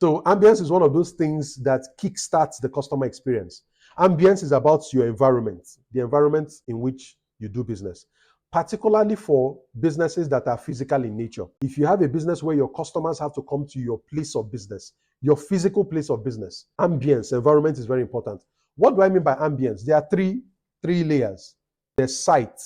So ambience is one of those things that kickstarts the customer experience. Ambience is about your environment, the environment in which you do business, particularly for businesses that are physical in nature. If you have a business where your customers have to come to your place of business, your physical place of business, ambience, environment is very important. What do I mean by ambience? There are three layers. There's sight,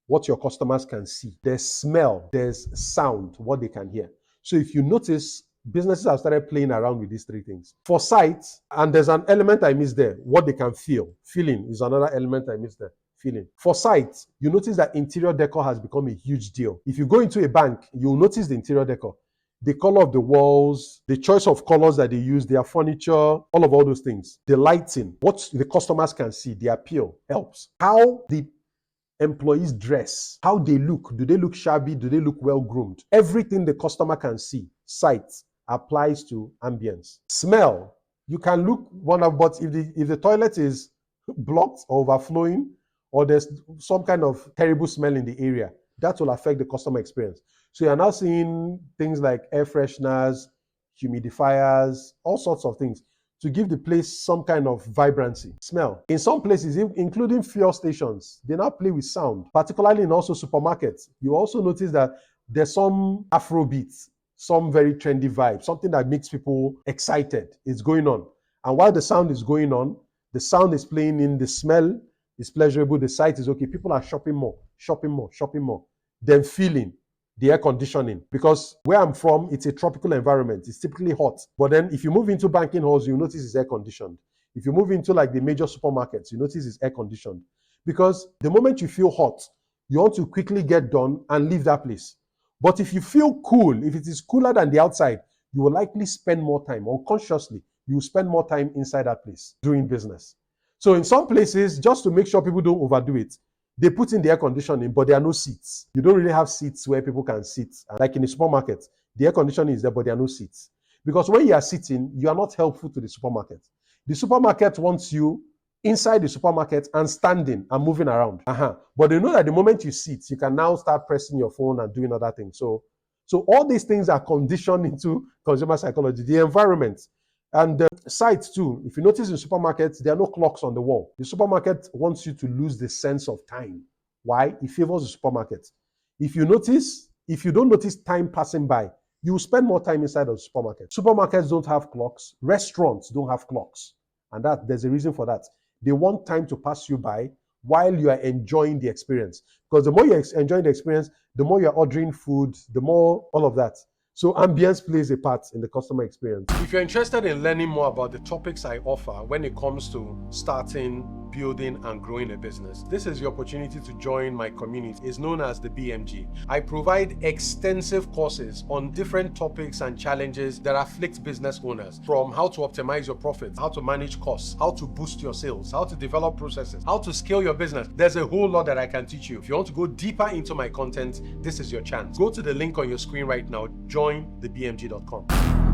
what your customers can see. There's smell, there's sound, what they can hear. So if you notice, businesses have started playing around with these three things. For sight, and there's an element I missed there, what they can feel. Feeling is another element I missed there. Feeling. For sight, you notice that interior decor has become a huge deal. If you go into a bank, you'll notice the interior decor. The color of the walls, the choice of colors that they use, their furniture, all those things. The lighting, what the customers can see, the appeal helps. How the employees dress, how they look. Do they look shabby? Do they look well groomed? Everything the customer can see, sight, applies to ambience. Smell, you can look wonderful, but if the toilet is blocked or overflowing, or there's some kind of terrible smell in the area, that will affect the customer experience. So you're now seeing things like air fresheners, humidifiers, all sorts of things to give the place some kind of vibrancy. Smell. In some places, including fuel stations, they now play with sound, particularly in also supermarkets. You also notice that there's some Afrobeats, some very trendy vibe, something that makes people excited is going on. And while the sound is going on, the sound is playing in, the smell is pleasurable, the sight is okay. People are shopping more. Then feeling, the air conditioning. Because where I'm from, it's a tropical environment. It's typically hot. But then if you move into banking halls, you notice it's air conditioned. If you move into like the major supermarkets, you notice it's air conditioned. Because the moment you feel hot, you want to quickly get done and leave that place. But if you feel cool, if it is cooler than the outside, you will likely spend more time. Unconsciously, you will spend more time inside that place doing business. So in some places, just to make sure people don't overdo it, they put in the air conditioning, but there are no seats. You don't really have seats where people can sit. Like in the supermarket, the air conditioning is there, but there are no seats. Because when you are sitting, you are not helpful to the supermarket. The supermarket wants you inside the supermarket and standing and moving around. But they know that the moment you sit, you can now start pressing your phone and doing other things. So all these things are conditioned into consumer psychology, the environment. And the sites too. If you notice in supermarkets, there are no clocks on the wall. The supermarket wants you to lose the sense of time. Why? It favors the supermarket. If you don't notice time passing by, you will spend more time inside of the supermarket. Supermarkets don't have clocks. Restaurants don't have clocks. And there's a reason for that. They want time to pass you by while you are enjoying the experience. Because the more you're enjoying the experience, the more you're ordering food, the more all of that. So ambience plays a part in the customer experience. If you're interested in learning more about the topics I offer when it comes to starting, building, and growing a business, this is your opportunity to join my community. It's known as the BMG. I provide extensive courses on different topics and challenges that afflict business owners, from how to optimize your profits, how to manage costs, how to boost your sales, how to develop processes, how to scale your business. There's a whole lot that I can teach you. If you want to go deeper into my content, this is your chance. Go to the link on your screen right now. Join thebmg.com.